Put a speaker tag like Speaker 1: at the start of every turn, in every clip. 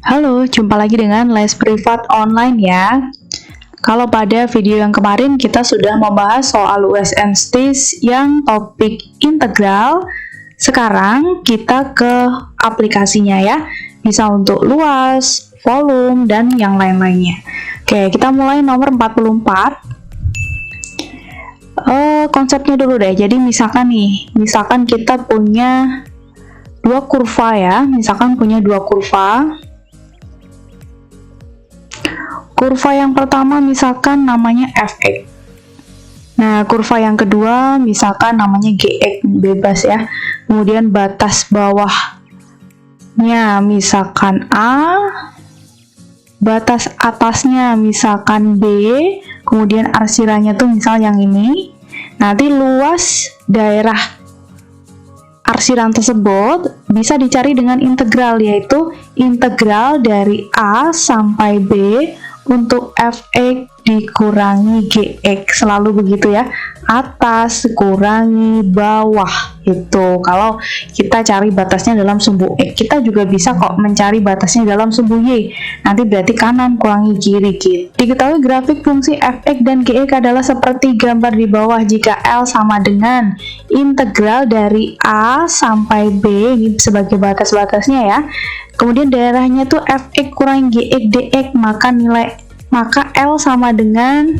Speaker 1: Halo, jumpa lagi dengan Les Privat Online ya. Kalau pada video yang kemarin kita sudah membahas soal US and Stis yang topik integral, sekarang kita ke aplikasinya ya. Bisa untuk luas, volume, dan yang lain-lainnya. Oke, kita mulai nomor 44. Konsepnya dulu deh. Jadi misalkan kita punya dua kurva ya. Misalkan punya dua kurva. Kurva yang pertama misalkan namanya fx. Nah, kurva yang kedua misalkan namanya gx, bebas ya. Kemudian batas bawahnya misalkan A, batas atasnya misalkan B, kemudian arsirannya tuh misal yang ini. Nanti luas daerah arsiran tersebut bisa dicari dengan integral, yaitu integral dari A sampai B untuk fx dikurangi gx, selalu begitu ya, atas kurangi bawah. Itu kalau kita cari batasnya dalam sumbu x. Kita juga bisa kok mencari batasnya dalam sumbu y, nanti berarti kanan kurangi kiri gitu. Diketahui grafik fungsi fx dan gx adalah seperti gambar di bawah jika L sama dengan integral dari A sampai B, ini sebagai batas-batasnya ya. Kemudian daerahnya tuh fx kurang gx dx, maka L sama dengan,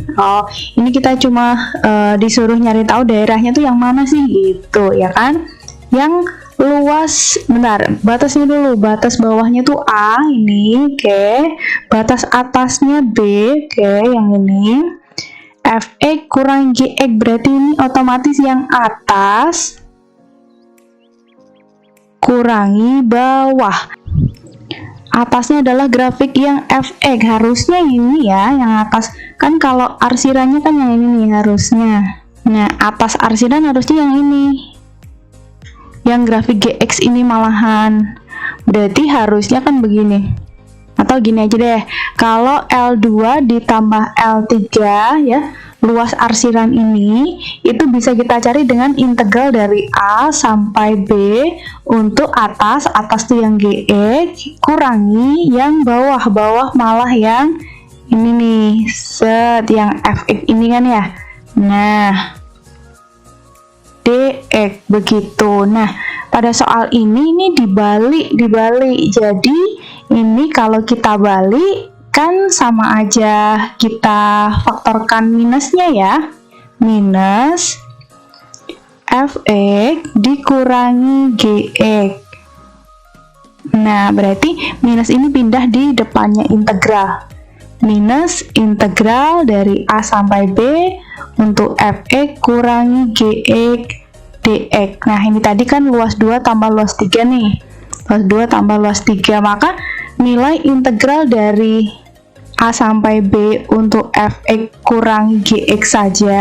Speaker 1: ini kita cuma disuruh nyari tahu daerahnya tuh yang mana sih gitu ya kan. Yang luas, bentar, batasnya dulu, batas bawahnya tuh A ini, oke. Batas atasnya B, oke, yang ini. Fx kurang gx berarti ini otomatis yang atas kurangi bawah. Atasnya adalah grafik yang fx, harusnya ini ya yang atas, kan kalau arsirannya kan yang ini nih harusnya. Nah, atas arsiran harusnya yang ini, yang grafik gx ini malahan, berarti harusnya kan begini. Atau gini aja deh, kalau L2 ditambah L3 ya, luas arsiran ini itu bisa kita cari dengan integral dari A sampai B untuk atas tuh yang gx kurangi yang bawah malah yang ini nih, yang fx ini kan ya. Nah, dx begitu. Nah, pada soal ini dibalik. Jadi ini kalau kita balik kan sama aja kita faktorkan minusnya ya. Minus fx dikurangi gx. Nah, berarti minus ini pindah di depannya integral. Minus integral dari A sampai B untuk fx kurangi gx dx. Nah, ini tadi kan luas 2 tambah luas 3 nih. Luas 2 tambah luas 3, maka nilai integral dari A sampai B untuk fx kurang gx saja.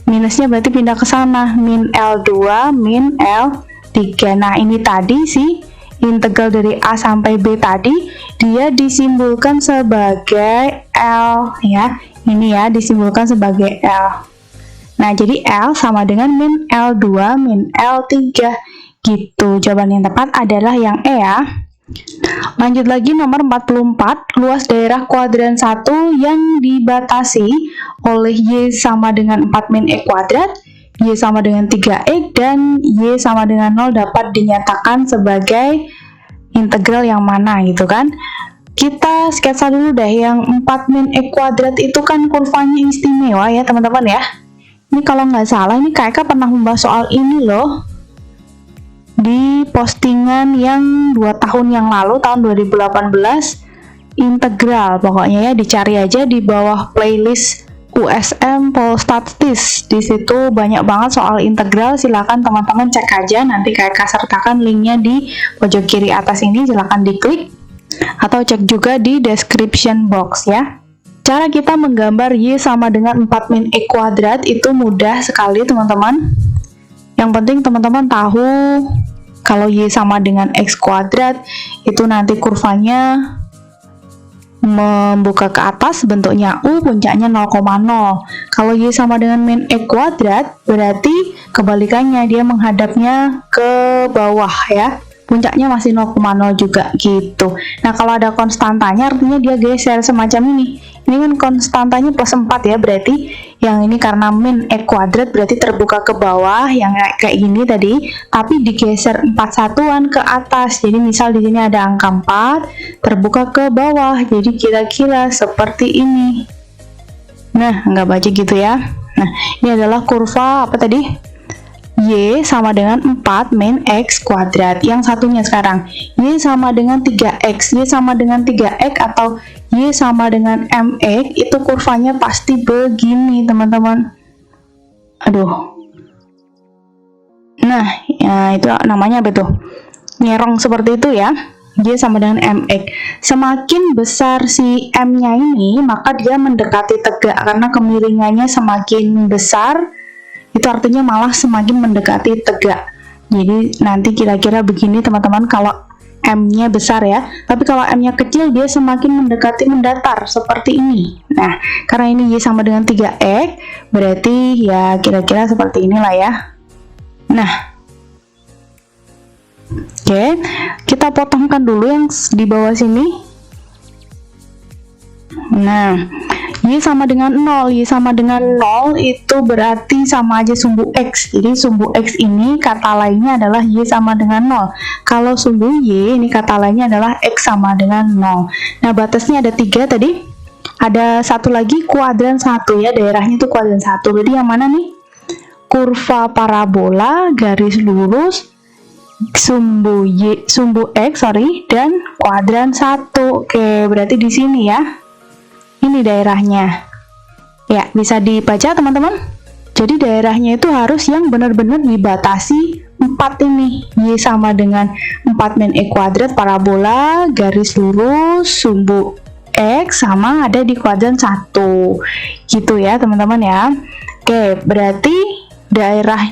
Speaker 1: Minusnya berarti pindah ke sana, min L2 min L3. Nah, ini tadi sih integral dari A sampai B tadi dia disimbolkan sebagai L ya. Ini ya disimbolkan sebagai L. Nah, jadi L sama dengan min L2 min L3 gitu. Jawaban yang tepat adalah yang E ya. Lanjut lagi nomor 44, luas daerah kuadran 1 yang dibatasi oleh Y sama dengan 4 min E kuadrat, Y sama dengan 3X, dan Y sama dengan 0 dapat dinyatakan sebagai integral yang mana gitu kan. Kita sketsa dulu deh, yang 4 min E kuadrat itu kan kurvanya istimewa ya teman-teman ya. Ini kalau nggak salah ini KK pernah membahas soal ini loh di postingan yang 2 tahun yang lalu, tahun 2018, integral pokoknya ya, dicari aja di bawah playlist USM Polstatistis. Di situ banyak banget soal integral, silakan teman-teman cek aja, nanti KK sertakan linknya di pojok kiri atas ini, silakan diklik atau cek juga di description box ya. Cara kita menggambar Y sama dengan 4 min E kuadrat itu mudah sekali teman-teman. Yang penting teman-teman tahu kalau Y sama dengan X kuadrat itu nanti kurvanya membuka ke atas, bentuknya U, puncaknya 0,0. Kalau Y sama dengan min E kuadrat berarti kebalikannya, dia menghadapnya ke bawah ya. puncaknya masih 0,0 juga gitu. Nah, kalau ada konstantanya artinya dia geser semacam ini. Ini kan konstantanya plus 4 ya, berarti yang ini karena min X kuadrat berarti terbuka ke bawah yang kayak gini tadi, tapi digeser 4 satuan ke atas. Jadi misal di sini ada angka 4 terbuka ke bawah, jadi kira-kira seperti ini. Nah, nggak baca gitu ya. Nah, ini adalah kurva apa tadi? Y sama dengan 4 min X kuadrat. Yang satunya sekarang, Y sama dengan 3X. Y sama dengan 3X atau Y sama dengan MX, itu kurvanya pasti begini, teman-teman. Aduh. Nah, ya, itu namanya apa tuh? Nyerong seperti itu ya. Y sama dengan MX. Semakin besar si M-nya ini, maka dia mendekati tegak karena kemiringannya semakin besar. Itu artinya malah semakin mendekati tegak. Jadi nanti kira-kira begini teman-teman kalau M-nya besar ya. Tapi kalau M-nya kecil dia semakin mendekati mendatar seperti ini. Nah, karena ini Y sama dengan 3X, berarti ya kira-kira seperti inilah ya. Nah, oke, kita potongkan dulu yang di bawah sini. Nah, Y sama dengan 0, Y sama dengan 0 itu berarti sama aja sumbu X. Jadi sumbu X ini kata lainnya adalah Y sama dengan 0. Kalau sumbu Y ini kata lainnya adalah X sama dengan 0. Nah, batasnya ada 3 tadi. Ada satu lagi kuadran 1 ya, daerahnya itu kuadran 1. Jadi yang mana nih? Kurva parabola, garis lurus, sumbu X, dan kuadran 1. Oke, berarti di sini ya. Ini daerahnya. Ya, bisa dibaca teman-teman. Jadi daerahnya itu harus yang benar-benar dibatasi 4 ini. Y sama dengan 4 min X kuadrat parabola, garis lurus, sumbu X sama ada di kuadran 1. Gitu ya, teman-teman ya. Oke, berarti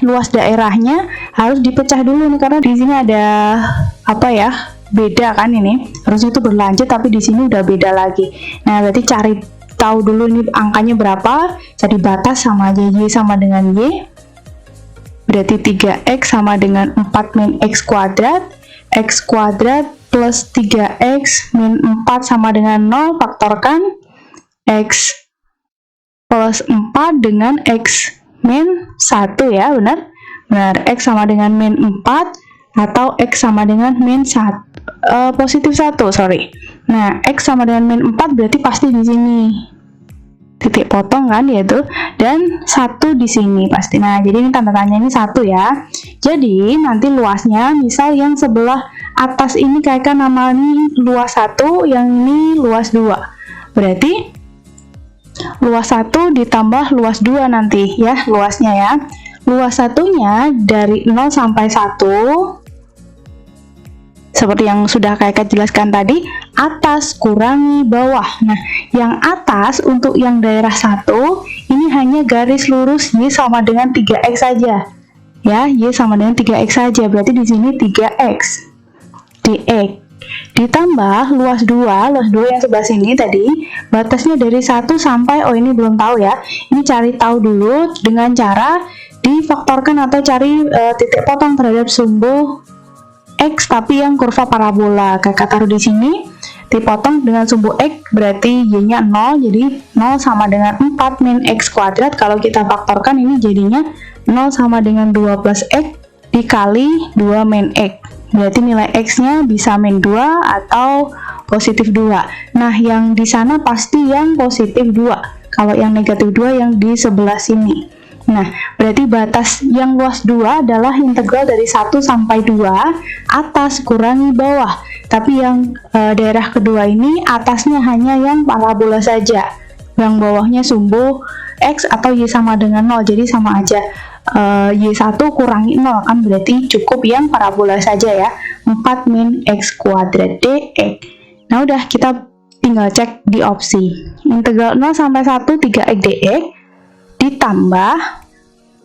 Speaker 1: luas daerahnya harus dipecah dulu nih karena di sini ada apa ya? Beda kan ini, harusnya itu berlanjut tapi di sini udah beda lagi. Nah, berarti cari tahu dulu ini angkanya berapa, jadi batas sama aja Y sama dengan Y, berarti 3X sama dengan 4 min X kuadrat plus 3X min 4 sama dengan 0, faktorkan X plus 4 dengan X min 1 ya, benar? X sama dengan min 4 atau X sama dengan min 1, positif 1, sorry. Nah, X sama dengan min 4 berarti pasti di sini. Titik potong kan yaitu, dan 1 di sini pasti. Nah, jadi ini tanda tanya ini 1 ya. Jadi, nanti luasnya, misal yang sebelah atas ini kayak nama ini luas 1, yang ini luas 2. Berarti, luas 1 ditambah luas 2 nanti ya, luasnya ya. Luas satunya dari 0 sampai 1, seperti yang sudah kakak jelaskan tadi, atas kurangi bawah. Nah, yang atas untuk yang daerah 1, ini hanya garis lurus Y sama dengan 3X saja. Ya, Y sama dengan 3X saja, berarti di sini 3X dx. Ditambah luas 2 yang sebelah sini tadi, batasnya dari 1 sampai, oh ini belum tahu ya. Ini cari tahu dulu dengan cara difaktorkan atau cari titik potong terhadap sumbu X tapi yang kurva parabola. Kakak taruh di sini, dipotong dengan sumbu X berarti Y-nya 0, jadi 0 sama dengan 4 min X kuadrat. Kalau kita faktorkan ini jadinya 0 sama dengan 2 plus X dikali 2 min X. Berarti nilai X-nya bisa min 2 atau positif 2. Nah, yang di sana pasti yang positif 2. Kalau yang negatif 2 yang di sebelah sini. Nah, berarti batas yang luas 2 adalah integral dari 1 sampai 2, atas kurangi bawah. Tapi yang daerah kedua ini, atasnya hanya yang parabola saja. Yang bawahnya sumbu X atau Y sama dengan 0, jadi sama aja. Y1 kurangi 0 kan berarti cukup yang parabola saja ya. 4 min X kuadrat dx. Nah, udah kita tinggal cek di opsi. Integral 0 sampai 1 3x dx ditambah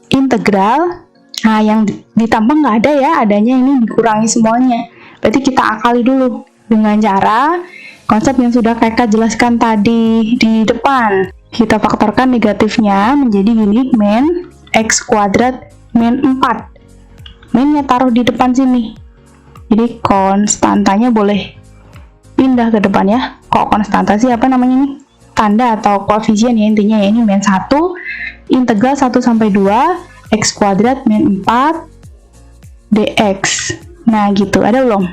Speaker 1: integral, nah yang ditambah nggak ada ya, adanya ini dikurangi semuanya. Berarti kita akali dulu dengan cara konsep yang sudah kakak jelaskan tadi di depan. Kita faktorkan negatifnya menjadi gini, min X kuadrat min 4. Minnya taruh di depan sini. Jadi konstantanya boleh pindah ke depan ya. Kok konstanta sih, apa namanya nih? Tanda atau koefisien ya intinya ya. Ini min 1, integral 1 sampai 2, x kuadrat min 4 dx. Nah gitu, ada belum?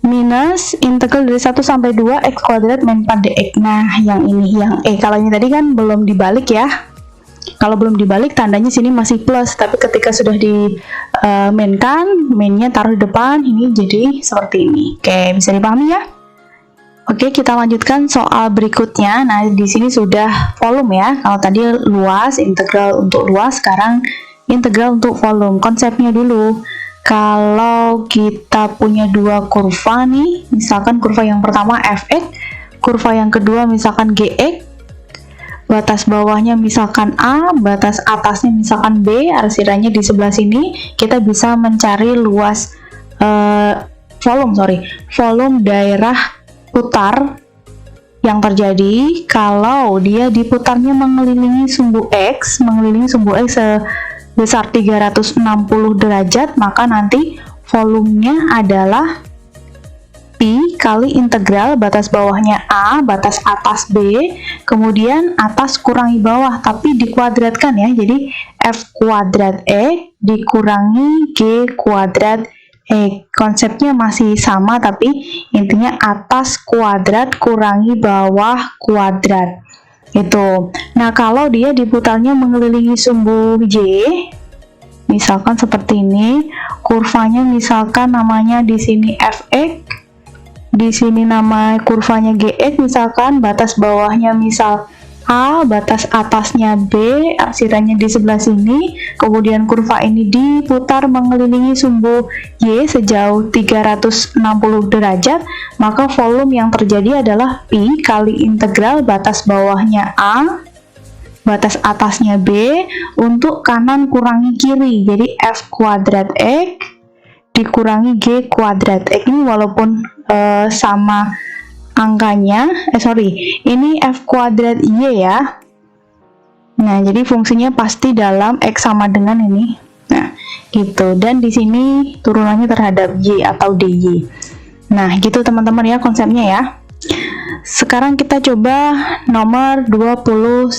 Speaker 1: Minus integral dari 1 sampai 2 x kuadrat min 4 dx. Nah yang ini, yang kalau ini tadi kan belum dibalik ya. Kalau belum dibalik tandanya sini masih plus, tapi ketika sudah diminkan, minnya taruh di depan, ini jadi seperti ini. Oke, bisa dipahami ya? Oke, kita lanjutkan soal berikutnya. Nah, di sini sudah volume ya. Kalau tadi luas, integral untuk luas, sekarang integral untuk volume. Konsepnya dulu. Kalau kita punya dua kurva nih, misalkan kurva yang pertama fx, kurva yang kedua misalkan gx, batas bawahnya misalkan A, batas atasnya misalkan B, arsirannya di sebelah sini, kita bisa mencari luas volume daerah putar yang terjadi kalau dia diputarnya mengelilingi sumbu X, sebesar 360 derajat, maka nanti volumenya adalah Pi kali integral batas bawahnya A, batas atas B, kemudian atas kurangi bawah, tapi dikuadratkan ya, jadi F kuadrat E dikurangi G kuadrat E. Konsepnya masih sama, tapi intinya atas kuadrat kurangi bawah kuadrat. Itu. Nah, kalau dia diputarnya mengelilingi sumbu J, misalkan seperti ini, kurvanya misalkan namanya di sini fx, di sini nama kurvanya gx, misalkan batas bawahnya misal A, batas atasnya B, arsirannya di sebelah sini, kemudian kurva ini diputar mengelilingi sumbu Y sejauh 360 derajat, maka volume yang terjadi adalah Pi kali integral batas bawahnya A, batas atasnya B, untuk kanan kurangi kiri, jadi F kuadrat X dikurangi G kuadrat X. Ini walaupun sama angkanya, ini F kuadrat Y ya. Nah, jadi fungsinya pasti dalam X sama dengan ini. Nah, gitu. Dan di sini turunannya terhadap Y atau DY. Nah, gitu teman-teman ya konsepnya ya. Sekarang kita coba nomor 29.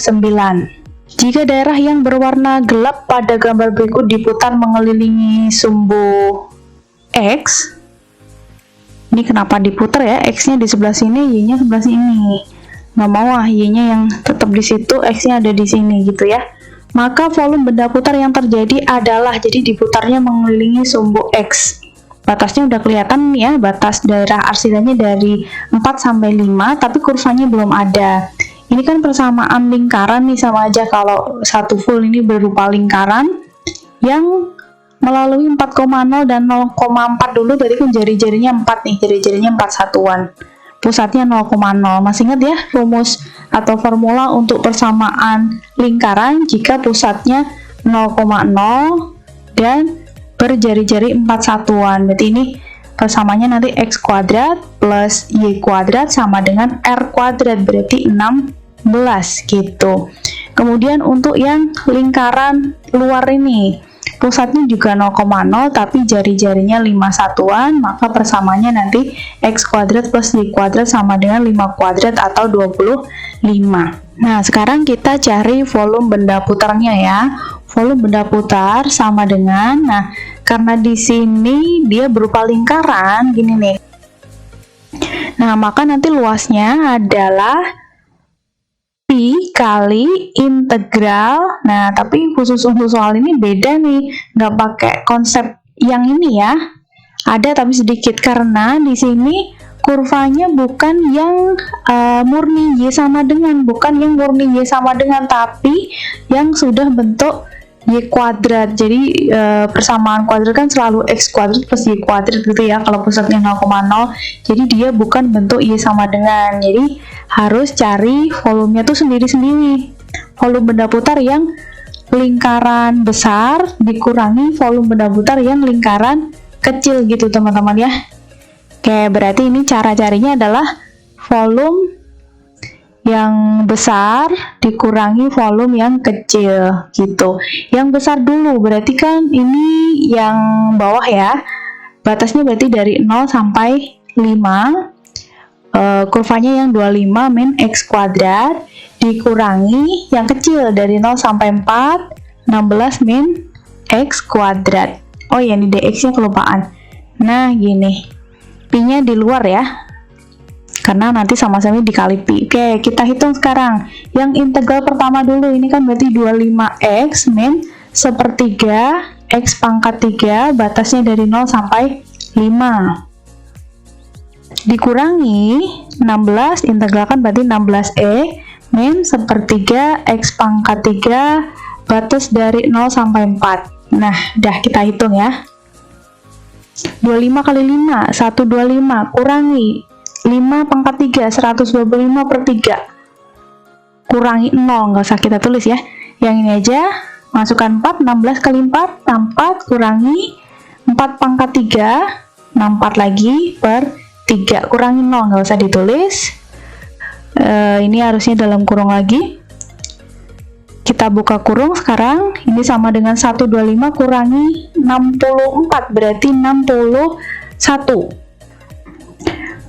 Speaker 1: Jika daerah yang berwarna gelap pada gambar berikut diputar mengelilingi sumbu X, ini kenapa diputar ya, X-nya di sebelah sini, Y-nya sebelah sini, nggak mau Y-nya yang tetap di situ, X-nya ada di sini gitu ya. Maka volume benda putar yang terjadi adalah, jadi diputarnya mengelilingi sumbu X, batasnya udah kelihatan ya, batas daerah arsirannya dari 4 sampai 5, tapi kurvanya belum ada. Ini kan persamaan lingkaran nih, sama aja kalau satu full ini berupa lingkaran yang melalui 4,0 dan 0,4 dulu, berarti kan jari-jarinya 4 nih, jari-jarinya 4 satuan, pusatnya 0,0. Masih ingat ya rumus atau formula untuk persamaan lingkaran jika pusatnya 0,0 dan berjari-jari 4 satuan, berarti ini persamaannya nanti X kuadrat plus Y kuadrat sama dengan R kuadrat, berarti 16 gitu. Kemudian untuk yang lingkaran luar ini, pusatnya juga 0,0 tapi jari-jarinya 5 satuan, maka persamaannya nanti X kuadrat plus Y kuadrat sama dengan 5 kuadrat atau 25. Nah, sekarang kita cari volume benda putarnya ya. Volume benda putar sama dengan, nah karena di sini dia berupa lingkaran gini nih. Nah, maka nanti luasnya adalah Pi kali integral. Nah, tapi khusus untuk soal ini beda nih, nggak pakai konsep yang ini ya. Ada tapi sedikit, karena di sini kurvanya bukan yang murni Y sama dengan, tapi yang sudah bentuk Y kuadrat. Jadi persamaan kuadrat kan selalu X kuadrat plus Y kuadrat gitu ya, kalau pusatnya 0,0. Jadi dia bukan bentuk Y sama dengan, jadi harus cari volumenya tuh sendiri-sendiri. Volume benda putar yang lingkaran besar dikurangi volume benda putar yang lingkaran kecil gitu teman-teman ya. Oke, berarti ini cara carinya adalah volume yang besar dikurangi volume yang kecil gitu. Yang besar dulu, berarti kan ini yang bawah ya, batasnya berarti dari 0 sampai 5, kurvanya yang 25 min X kuadrat dikurangi yang kecil dari 0 sampai 4, 16 min X kuadrat. Oh ya, ini dx nya kelupaan. Nah gini, pi-nya di luar ya, karena nanti sama-sama dikali pi. Oke, kita hitung sekarang yang integral pertama dulu. Ini kan berarti 25x min sepertiga x pangkat 3, batasnya dari 0 sampai 5, dikurangi 16, integral kan berarti 16e min sepertiga x pangkat 3, batas dari 0 sampai 4. Nah, dah kita hitung ya. 25 kali 5, 125, kurangi 5 pangkat 3, 125 per 3, kurangi 0, nggak usah kita tulis ya. Yang ini aja, masukkan 4, 16 kali 4, 64, kurangi 4 pangkat 3, 64 lagi per 3, kurangi 0, nggak usah ditulis. Ini harusnya dalam kurung lagi. Kita buka kurung sekarang, ini sama dengan 125 kurangi 64, berarti 61.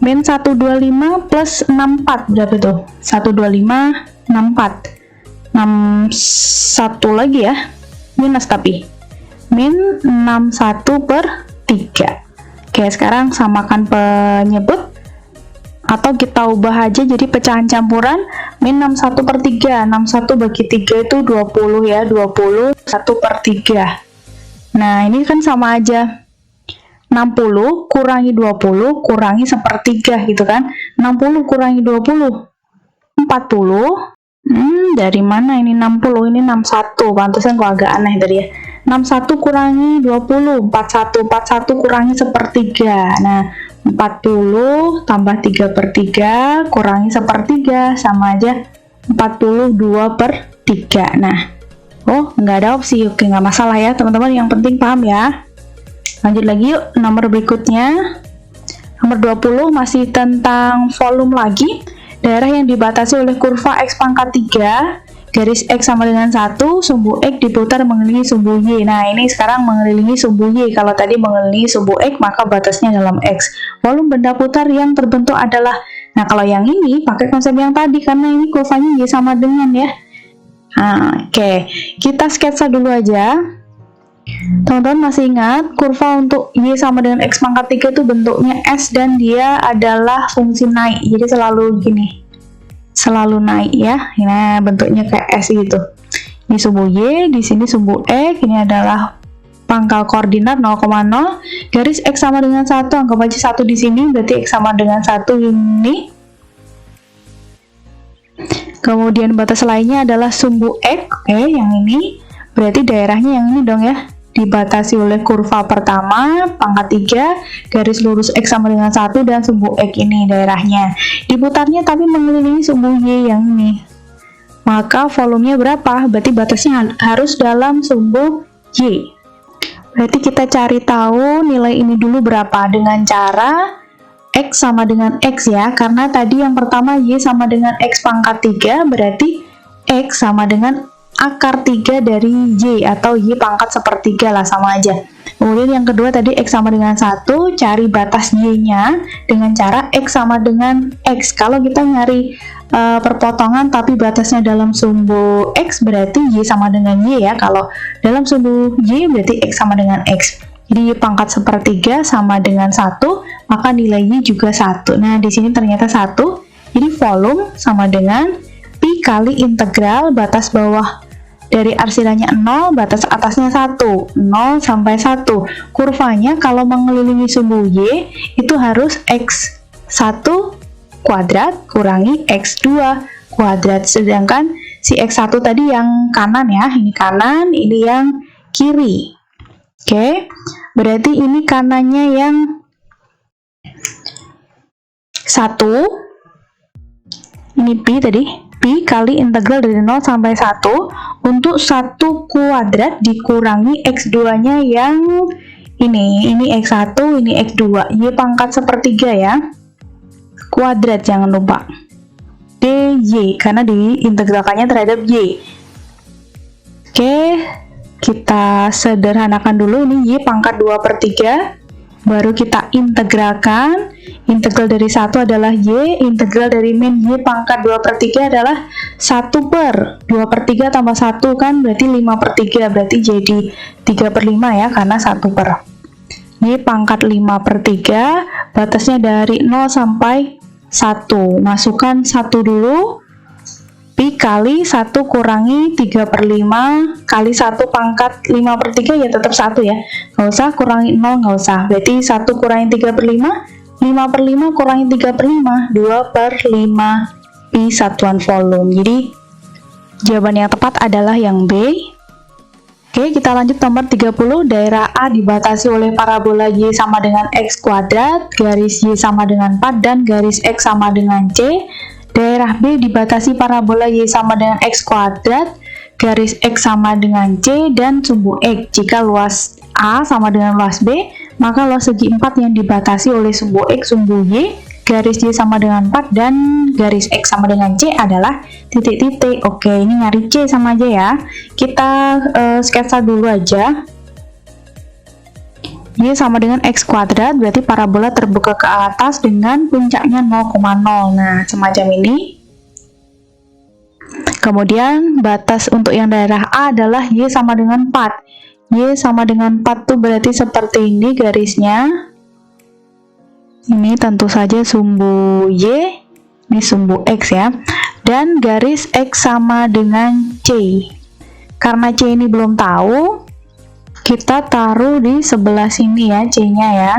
Speaker 1: Min 125 plus 64, berapa tuh? 125, 64. 61 lagi ya, minus tapi. Min 61 per 3. Oke, sekarang samakan penyebut. Atau kita ubah aja jadi pecahan campuran, min 61 per 3, 61 bagi 3 itu 20 ya, 20, 1 per 3. Nah ini kan sama aja, 60 kurangi 20 kurangi sepertiga gitu kan, 60 kurangi 20, 40, dari mana ini 60, ini 61, pantesan kok agak aneh tadi ya. 61 kurangi 20, 41, 41 kurangi sepertiga, nah 40 tambah 3 per 3 kurangi sepertiga sama aja 42 per 3. Nah, oh nggak ada opsi. Oke, nggak masalah ya teman-teman, yang penting paham ya. Lanjut lagi yuk, nomor berikutnya. Nomor 20 masih tentang volume lagi. Daerah yang dibatasi oleh kurva x pangkat 3, garis x sama dengan 1, sumbu x diputar mengelilingi sumbu y. Nah ini sekarang mengelilingi sumbu y. Kalau tadi mengelilingi sumbu x, maka batasnya dalam x. Volume benda putar yang terbentuk adalah, nah kalau yang ini pakai konsep yang tadi karena ini kurvanya y sama dengan ya. Nah, oke, kita sketsa dulu aja. Teman-teman masih ingat kurva untuk y sama dengan x pangkat 3 itu bentuknya s dan dia adalah fungsi naik, jadi selalu gini, selalu naik ya. Nah bentuknya kayak s gitu. Ini sumbu y, di sini sumbu x, ini adalah pangkal koordinat 0,0, garis x sama dengan 1, anggap aja 1 di sini, berarti x sama dengan 1 ini. Kemudian batas lainnya adalah sumbu x, oke, yang ini berarti daerahnya yang ini dong ya, dibatasi oleh kurva pertama pangkat 3, garis lurus x sama dengan 1 dan sumbu x ini daerahnya. Diputarnya tapi mengelilingi sumbu y yang ini. Maka volumenya berapa? Berarti batasnya harus dalam sumbu y. Berarti kita cari tahu nilai ini dulu berapa dengan cara x sama dengan x ya, karena tadi yang pertama y sama dengan x pangkat 3, berarti x sama dengan akar 3 dari y atau y pangkat sepertiga lah, sama aja. Kemudian yang kedua tadi x sama dengan 1, cari batas y nya dengan cara x sama dengan x. Kalau kita nyari perpotongan tapi batasnya dalam sumbu x, berarti y sama dengan y ya. Kalau dalam sumbu y berarti x sama dengan x. Jadi y pangkat sepertiga sama dengan 1, maka nilai y juga 1. Nah di sini ternyata 1. Jadi volume sama dengan pi kali integral batas bawah dari arsilanya 0, batas atasnya 1, 0 sampai 1. Kurvanya kalau mengelilingi sumbu y itu harus x1 kuadrat kurangi x2 kuadrat, sedangkan si x1 tadi yang kanan ya, ini kanan, ini yang kiri. Oke, berarti ini kanannya yang 1, ini pi tadi, pi kali integral dari 0 sampai 1 untuk 1 kuadrat dikurangi x2 nya yang ini x1, ini x2, y pangkat sepertiga ya, kuadrat jangan lupa, dy, karena diintegralkannya terhadap y. Oke, kita sederhanakan dulu, ini y pangkat 2/3 baru kita integralkan. Integral dari 1 adalah Y, integral dari min Y pangkat 2/3 adalah 1/2/3 tambah 1 kan berarti 5/3, berarti jadi 3/5 ya, karena 1/. Y pangkat 5/3, batasnya dari 0 sampai 1, masukkan 1 dulu, Pi kali 1 kurangi 3/5 kali 1 pangkat 5/3 ya tetap 1 ya, nggak usah kurangi 0, nggak usah, berarti 1 kurangi 3/5, 5/5 kurangi 3/5, 2/5 Pi satuan volume. Jadi jawaban yang tepat adalah yang B. Oke, kita lanjut nomor 30. Daerah A dibatasi oleh parabola Y sama dengan X kuadrat, garis Y sama dengan 4, dan garis X sama dengan C. Daerah B dibatasi parabola Y sama dengan X kuadrat, garis X sama dengan C, dan sumbu X. Jika luas A sama dengan luas B, maka luas segi 4 yang dibatasi oleh sumbu X, sumbu Y, garis Y sama dengan 4, dan garis X sama dengan C adalah titik-titik. Oke, ini nyari C sama aja ya. Kita sketsa dulu aja. Y sama dengan X kuadrat, berarti parabola terbuka ke atas dengan puncaknya 0,0. Nah, semacam ini. Kemudian batas untuk yang daerah A adalah Y sama dengan 4. Y sama dengan 4 tuh berarti seperti ini garisnya. Ini tentu saja sumbu Y, ini sumbu X ya. Dan garis X sama dengan C. Karena C ini belum tahu, kita taruh di sebelah sini ya C-nya ya.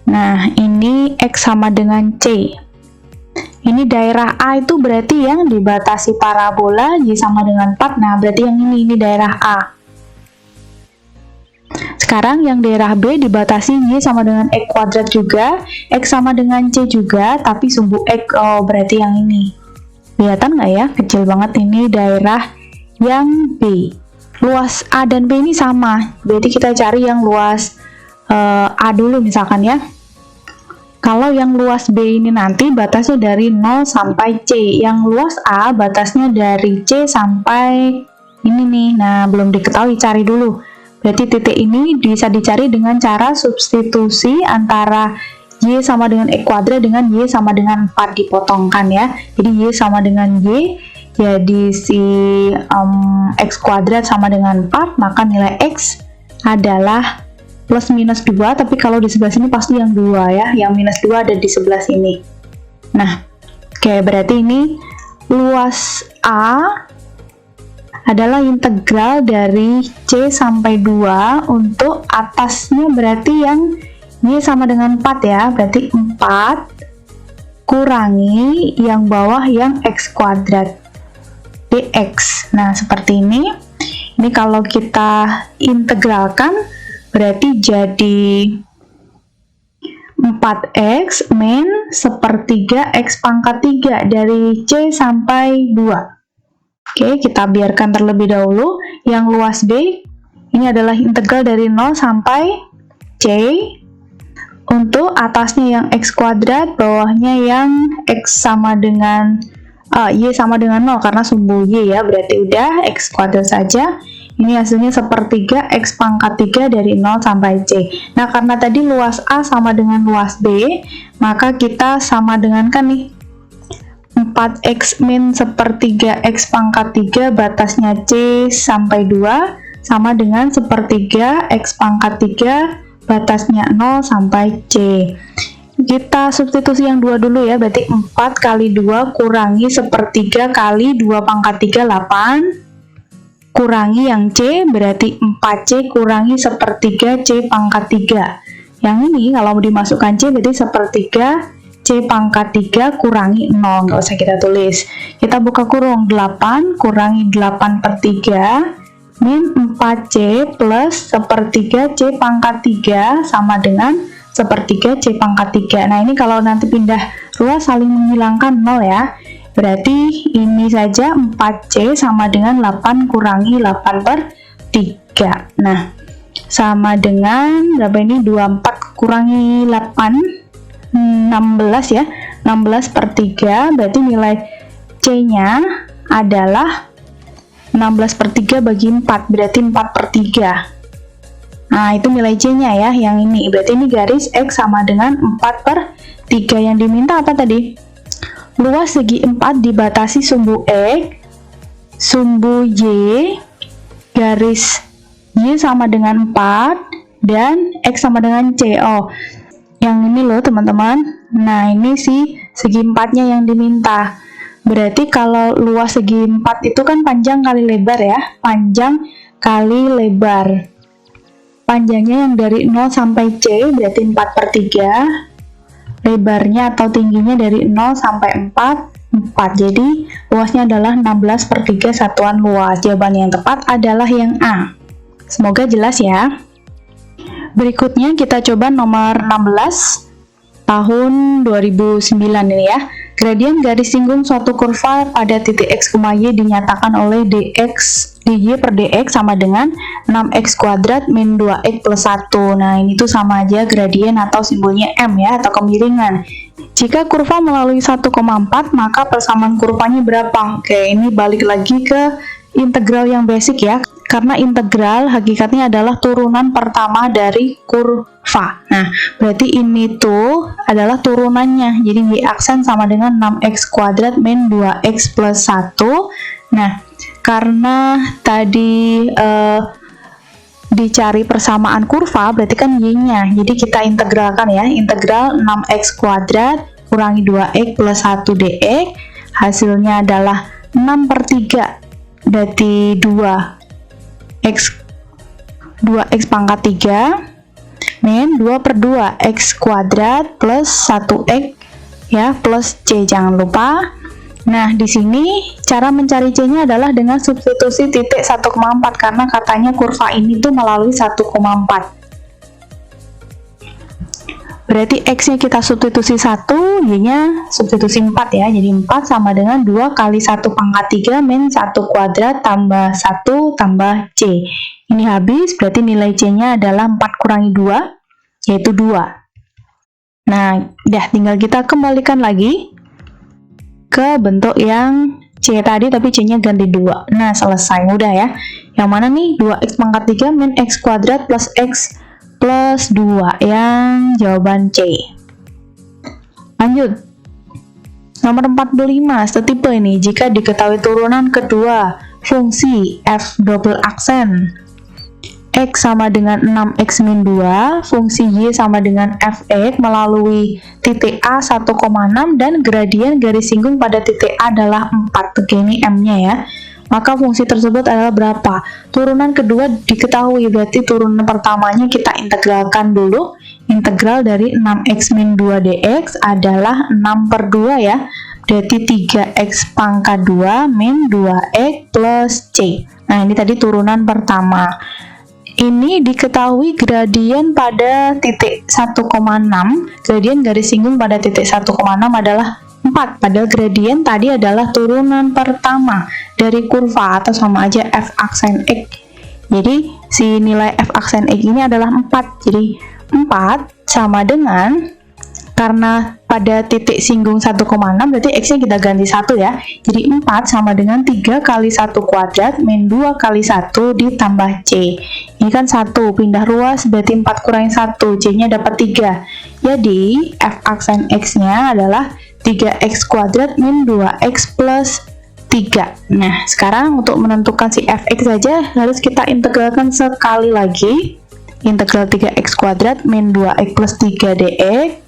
Speaker 1: Nah, ini X sama dengan C. Ini daerah A itu berarti yang dibatasi parabola Y sama dengan 4. Nah, berarti yang ini daerah A. Sekarang yang daerah B dibatasi Y sama dengan X kuadrat juga, X sama dengan C juga, tapi sumbu X, oh berarti yang ini. Kelihatan nggak ya? Kecil banget, ini daerah yang B. Luas A dan B ini sama, berarti kita cari yang luas A dulu misalkan ya. Kalau yang luas B ini nanti batasnya dari 0 sampai C, yang luas A batasnya dari C sampai ini nih. Nah, belum diketahui, cari dulu. Berarti titik ini bisa dicari dengan cara substitusi antara Y sama dengan X kuadrat dengan Y sama dengan 4 dipotongkan ya. Jadi Y sama dengan Y, jadi si X kuadrat sama dengan 4, maka nilai X adalah plus minus 2, tapi kalau di sebelah sini pasti yang 2 ya, yang minus 2 ada di sebelah sini. Nah, oke, berarti ini luas A adalah integral dari C sampai 2 untuk atasnya berarti yang Y sama dengan 4 ya, berarti 4 kurangi yang bawah yang X kuadrat dx. Nah, seperti ini. Ini kalau kita integralkan berarti jadi 4x min 1/3 x pangkat 3 dari C sampai 2. Oke, kita biarkan terlebih dahulu. Yang luas B ini adalah integral dari 0 sampai C. Untuk atasnya yang X kuadrat, bawahnya yang X sama dengan Y sama dengan 0 karena sumbu Y ya, berarti udah X kuadrat saja. Ini hasilnya 1/3 X pangkat 3 dari 0 sampai C. Nah, karena tadi luas A sama dengan luas B, maka kita sama dengan kan nih 4x min 1/3 X pangkat 3 batasnya C sampai 2 sama dengan 1/3 X pangkat 3 batasnya 0 sampai C. Kita substitusi yang 2 dulu ya, berarti 4 kali 2 kurangi 1/3 kali 2 pangkat 3, 8 kurangi yang C, berarti 4C kurangi 1/3 C pangkat 3. Yang ini kalau dimasukkan C berarti 1/3 C pangkat 3 kurangi 0, nggak usah kita tulis. Kita buka kurung, 8 kurangi 8/3 min 4C plus 1/3 C pangkat 3 sama dengan 1/3 C pangkat 3. Nah, ini kalau nanti pindah ruas saling menghilangkan 0 ya. Berarti ini saja 4C sama dengan 8 kurangi 8/3. Nah, sama dengan berapa ini? 24 kurangi 8, 16 ya. 16/3, berarti nilai C-nya adalah 16/3 bagi 4, berarti 4/3. Nah, itu nilai C-nya ya, yang ini. Berarti ini garis X sama dengan 4/3. Yang diminta apa tadi? Luas segi 4 dibatasi sumbu X, sumbu Y, garis Y sama dengan 4, dan X sama dengan C. Oh, yang ini loh teman-teman. Nah, ini sih segi 4-nya yang diminta. Berarti kalau luas segi 4 itu kan panjang kali lebar ya. Panjang kali lebar. Panjangnya yang dari 0 sampai C berarti 4/3. Lebarnya atau tingginya dari 0 sampai 4. Jadi luasnya adalah 16/3 satuan luas. Jawaban yang tepat adalah yang A. Semoga jelas ya. Berikutnya kita coba nomor 16 tahun 2009 ini ya. Gradien garis singgung suatu kurva pada titik X, Y dinyatakan oleh dx dy per dx sama dengan 6x kuadrat min 2x plus 1. Nah, ini tuh sama aja gradien atau simbolnya M ya, atau kemiringan. Jika kurva melalui 1,4, maka persamaan kurvanya berapa? Oke, ini balik lagi ke integral yang basic ya. Karena integral hakikatnya adalah turunan pertama dari kurva. Nah, berarti ini tuh adalah turunannya. Jadi Y aksen sama dengan 6x kuadrat min 2x plus 1. Nah, karena tadi dicari persamaan kurva, berarti kan Y-nya. Jadi kita integralkan ya. Integral 6x kuadrat kurangi 2x plus 1 dx. Hasilnya adalah 6/3. Berarti 2x pangkat 3 min 2/2 x kuadrat plus 1x ya, plus C jangan lupa. Nah, di sini cara mencari C-nya adalah dengan substitusi titik 1,4 karena katanya kurva ini tuh melalui 1,4. Berarti X-nya kita substitusi 1, Y-nya substitusi 4 ya. Jadi 4 sama dengan 2 kali 1/3 min 1 kuadrat tambah 1 tambah C. Ini habis, berarti nilai C-nya adalah 4 kurangi 2, yaitu 2. Nah, udah tinggal kita kembalikan lagi ke bentuk yang C tadi, tapi C-nya ganti 2. Nah, selesai, mudah ya. Yang mana nih? 2x pangkat 3 min x kuadrat plus x plus 2, yang jawaban C. Lanjut. Nomor 45, setipe ini. Jika diketahui turunan kedua fungsi f double aksen X sama dengan 6x min 2, fungsi Y sama dengan fx melalui titik A 1,6 dan gradien garis singgung pada titik A adalah 4. Oke, ini M-nya ya. Maka fungsi tersebut /adalah berapa? Turunan kedua diketahui, berarti turunan pertamanya kita integralkan dulu. Integral dari 6x min 2 dx adalah 6/2 ya. Berarti 3x pangkat 2 min 2x plus C. Nah, ini tadi turunan pertama. Ini diketahui gradien pada titik 1,6. Gradien garis singgung pada titik 1,6 adalah 4. Padahal gradien tadi adalah turunan pertama dari kurva atau sama aja f aksen X. Jadi si nilai f aksen X ini adalah 4. Jadi 4 sama dengan, karena pada titik singgung 1,6 berarti X-nya kita ganti 1 ya. Jadi 4 sama dengan 3 kali 1 kuadrat min 2 kali 1 ditambah C. Ini kan 1, pindah ruas berarti 4 kurangi 1, C-nya dapat 3. Jadi f aksen X-nya adalah 3x kuadrat min 2x plus 3. Nah, sekarang untuk menentukan si fx saja harus kita integralkan sekali lagi. Integral 3x kuadrat min 2x plus 3 dx.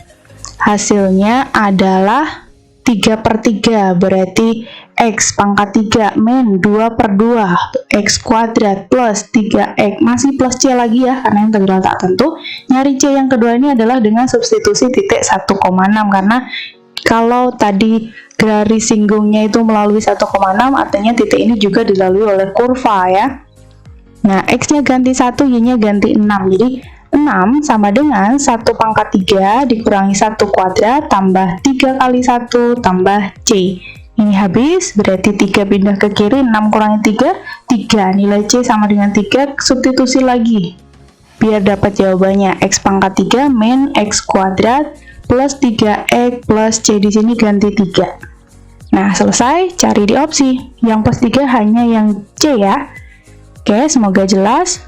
Speaker 1: Hasilnya adalah 3/3, berarti x pangkat 3 min 2/2 x kuadrat plus 3x, masih plus C lagi ya karena integral tak tentu. Nyari C yang kedua ini adalah dengan substitusi titik 1,6 karena kalau tadi garis singgungnya itu melalui 1,6, artinya titik ini juga dilalui oleh kurva ya. Nah, X-nya ganti 1, Y-nya ganti 6. Jadi 6 sama dengan 1 pangkat 3 dikurangi 1 kuadrat tambah 3 kali 1 tambah C. Ini habis, berarti 3 pindah ke kiri, 6 kurangi 3, 3. Nilai C sama dengan 3, substitusi lagi. Biar dapat jawabannya, X pangkat 3 min X kuadrat plus 3x plus C, di sini ganti 3. Nah, selesai, cari di opsi. Yang plus 3 hanya yang C ya. Oke, semoga jelas.